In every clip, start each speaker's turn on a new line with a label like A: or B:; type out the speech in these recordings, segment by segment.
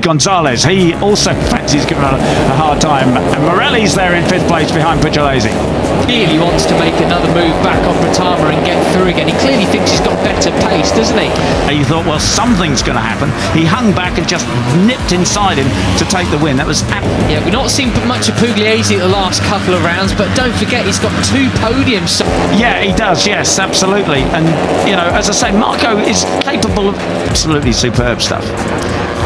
A: Gonzalez, he also fancies giving a hard time. And Morelli's there in 5th place behind Pugliese.
B: Really wants to make another move back on Bretama and get through again. He clearly thinks he's got better pace, doesn't he?
A: He thought, well, something's going to happen. He hung back and just nipped inside him to take the win. That was...
B: Yeah, we've not seen much of Pugliese the last couple of rounds, but don't forget he's got 2 podiums.
A: Yeah, he does, yes, absolutely. And, you know, as I say, Marco is capable of absolutely superb stuff.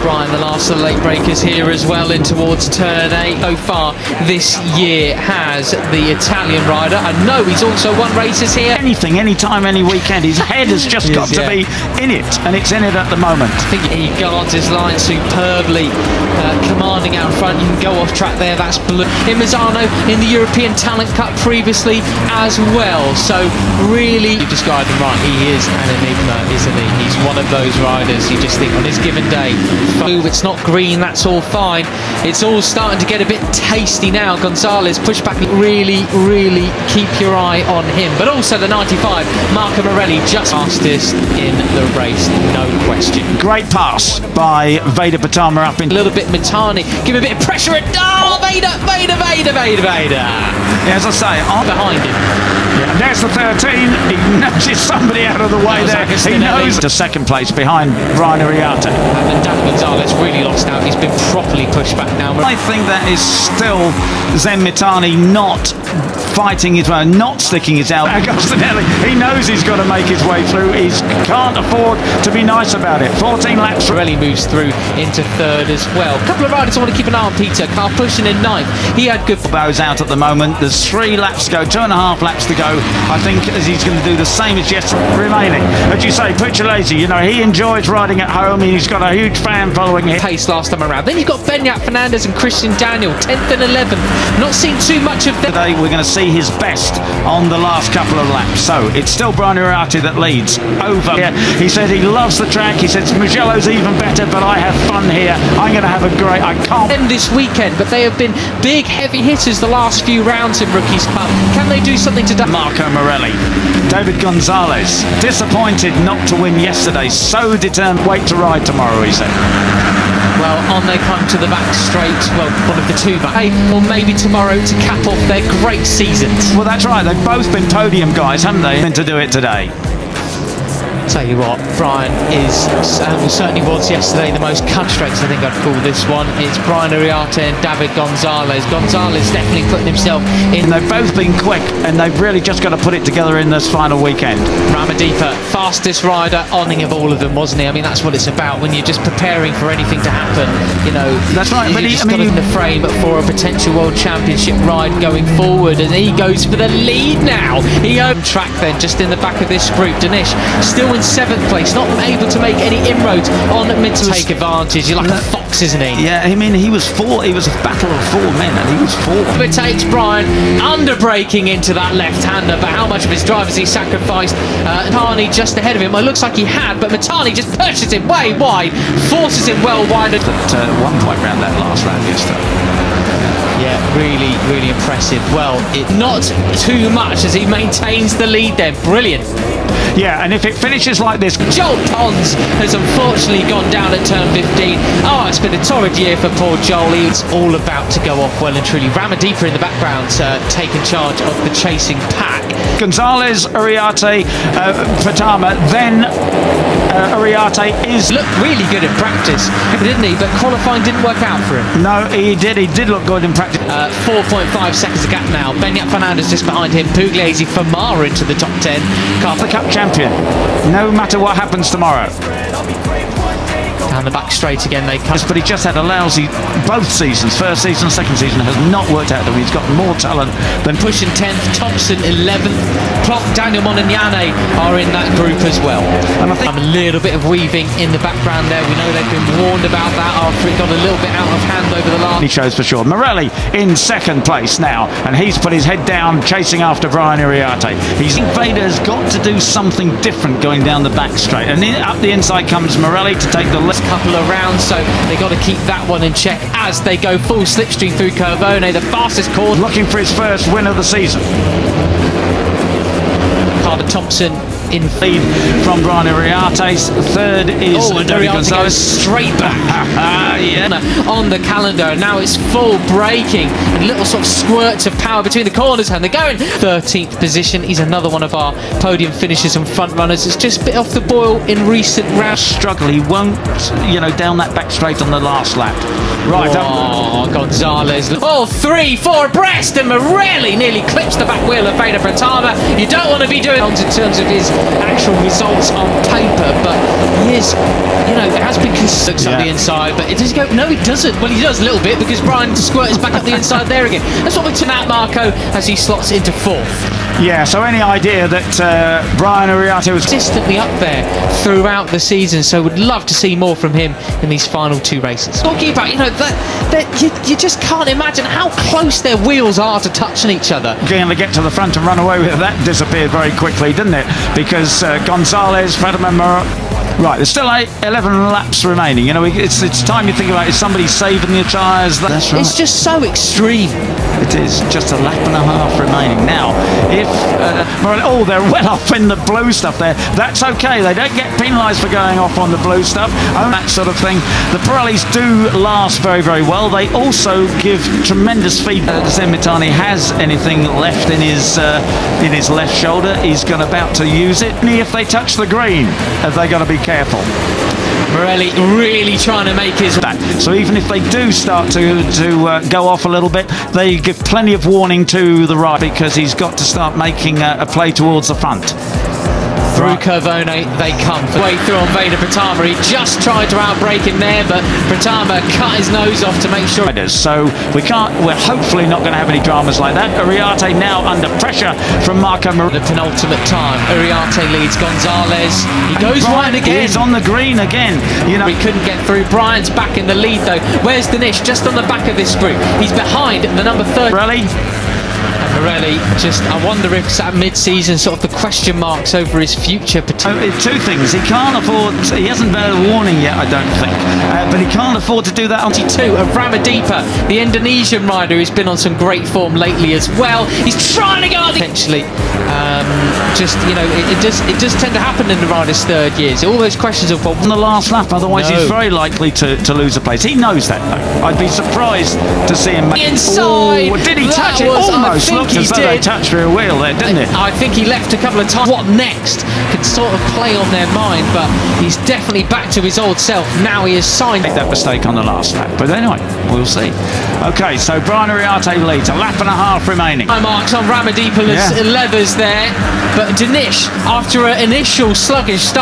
B: Brian, the last of the late breakers here as well in towards turn 8. So far this year has the Italian rider. I know he's also won races here.
A: Anything, anytime, any weekend. His head has just got to be in it, and it's in it at the moment.
B: I think he guards his line superbly, commanding out in front. You can go off track there, that's blue. Imazano in the European Talent Cup previously as well. So really, you described him right, he is an enigma, isn't he? He's one of those riders you just think on his given day, it's not green, that's all fine. It's all starting to get a bit tasty now. Gonzalez push back, really keep your eye on him. But also the 95, Marco Morelli, just fastest in the race, no question.
A: Great pass by Vader Bretama up in...
B: A little bit Mitani, give a bit of pressure at... Oh, Vader!
A: Yeah, as I say, I'm
B: behind him.
A: Yeah, there's the 13. He nudges somebody out of the way there. He knows to 2nd place behind Brian Ariate.
B: And then Dan Gonzalez really lost out. He's been properly pushed back now.
A: I think that is still Zen Mitani not fighting his way, not sticking his elbow. Agostinelli, he knows he's got to make his way through. He can't afford to be nice about it. 14 laps.
B: Morelli moves through into 3rd as well. A couple of riders I want to keep an eye on. Peter Carr pushing in 9th. He had good...
A: Bows out at the moment. There's 3 laps to go, 2.5 laps to go. I think as he's going to do the same as yesterday remaining. As you say, Pugliese, you know, he enjoys riding at home. He's got a huge fan following him.
B: Pace last time around. Then you've got Beñat Fernandez and Christian Daniel, 10th and 11th. Not seen too much of them.
A: Today we're going to see his best on the last couple of laps. So it's still Brian Ariate that leads over here. He said he loves the track. He says Mugello's even better, but I have fun here. I'm going to have a great... I can't...
B: End this weekend, but they have been big, heavy hitters the last few rounds in Rookies Cup. Can they do something to...
A: Marco Morelli. David Gonzalez, disappointed not to win yesterday. So determined. Wait to ride tomorrow, he said.
B: Well, on they come to the back straight. Well, one of the 2 back. Or maybe tomorrow to cap off their great seasons.
A: Well, that's right. They've both been podium guys, haven't they? And to do it today.
B: Tell you what, Brian is, certainly was yesterday, the most cut race I think I'd call this one. It's Brian Ariate and David Gonzalez. Gonzalez definitely putting himself in.
A: And they've both been quick, and they've really just got to put it together in this final weekend.
B: Ramaddeepa, fastest rider on of all of them, wasn't he? I mean, that's what it's about when you're just preparing for anything to happen. You know,
A: that's right. But
B: he's got in the frame for a potential World Championship ride going forward, and he goes for the lead now. He owned track then, just in the back of this group. Danish still in 7th place, not able to make any inroads on mid to take advantage. You're like a fox, isn't he?
A: Yeah, I mean, he was a battle of 4 men, and he was 4.
B: It takes Brian under braking into that left-hander, but how much of his drive has he sacrificed? Mitani just ahead of him. Well, it looks like he had, but Mitani just pushes him way wide, forces him well wide.
A: At one point round that last round yesterday.
B: Yeah, really impressive. Well, not too much as he maintains the lead there. Brilliant.
A: Yeah, and if it finishes like this...
B: Joel Pons has unfortunately gone down at turn 15. Oh, it's been a torrid year for poor Joel. He's all about to go off well and truly. Ramaddeepa in the background taking charge of the chasing pack.
A: Gonzalez, Ariate, Bretama, then Ariate is...
B: Looked really good in practice, didn't he? But qualifying didn't work out for him.
A: No, he did look good in practice.
B: 4.5 seconds of gap now. Beñat Fernandez just behind him. Pugliese, Famara into the top 10.
A: The Cup champion, no matter what happens tomorrow.
B: Down the back straight again they come.
A: But he just had a lousy both seasons. First season, second season has not worked out. He's got more talent than...
B: Pushing 10th, Thompson 11th, Plot, Daniel Monignane are in that group as well. And I think a little bit of weaving in the background there. We know they've been warned about that after it got a little bit out of hand over the last...
A: He shows for sure. Morelli in 2nd place now, and he's put his head down chasing after Brian Ariate. Vader's got to do something different going down the back straight, and up the inside comes Morelli to take the left
B: couple of rounds, so they got to keep that one in check as they go full slipstream through Corvone, the fastest course.
A: Looking for his first win of the season.
B: Carter Thompson in
A: lead from Brian Iriarte. Third is David Gonzalez.
B: Straight back on the calendar. Now it's full braking and little sort of squirts of power between the corners, and they're going 13th position. He's another one of our podium finishers and front runners. It's just bit off the boil in recent rounds.
A: Struggle. He won't, down that back straight on the last lap. Right.
B: Gonzalez. 3, 4 abreast, and Morelli nearly clips the back wheel of Veda Pratama. You don't want to be doing in terms of his actual results on paper, but he is, it has been looks up the inside, but does he go? No, he doesn't. Well, he does a little bit because Brian squirts back up the inside there again. That's what we turn out Marco as he slots into 4th.
A: Yeah, so any idea that Brian Iriarte was
B: consistently up there throughout the season, so would love to see more from him in these final 2 races. Talking about, you just can't imagine how close their wheels are to touching each other.
A: Going to get to the front and run away with it. That disappeared very quickly, didn't it? Because Gonzalez, Ferdinand Right, there's still 11 laps remaining. It's time you think about, is somebody saving the tyres? That's right.
B: It's just so extreme.
A: It is just a lap and a half remaining. Now, if they're well off in the blue stuff there. That's okay. They don't get penalised for going off on the blue stuff. That sort of thing. The Pirellis do last very, very well. They also give tremendous feedback. Zen Mitani has anything left in his left shoulder. He's about to use it. If they touch the green, have they got to be careful?
B: Morelli really trying to make his
A: back. So even if they do start to go off a little bit, they give plenty of warning to the right, because he's got to start making a play towards the front.
B: Through Curvone they come. Way through on Veda Pratama. He just tried to outbrake him there, but Pratama cut his nose off to make sure.
A: So we're hopefully not going to have any dramas like that. Iriarte now under pressure from Marco Morelli.
B: The penultimate time. Iriarte leads Gonzalez. He goes wide again.
A: He's on the green again.
B: He couldn't get through. Brian's back in the lead though. Where's Dinesh? Just on the back of this group. He's behind the number 30. Morelli, I wonder if it's at mid-season, sort of the question marks over his future.
A: 2 things. He can't afford, he hasn't had a warning yet, I don't think, but he can't afford to do that.
B: 22 of Ramadipa, the Indonesian rider who's been on some great form lately as well. He's trying to go out potentially. It does tend to happen in the rider's 3rd years. All those questions of
A: on the last lap, otherwise he's very likely to lose a place. He knows that though. I'd be surprised to see him
B: inside.
A: Did he touch it? Almost looked as though they touched rear wheel there, didn't it?
B: I think he left a couple of times. What next could sort of play on their mind, but he's definitely back to his old self. Now he has signed.
A: Made that mistake on the last lap, but anyway, we'll see. Okay, so Brian Iriarte leads, a lap and a half remaining.
B: High marks on Ramadipa's leathers there, but Dinesh, after an initial sluggish start.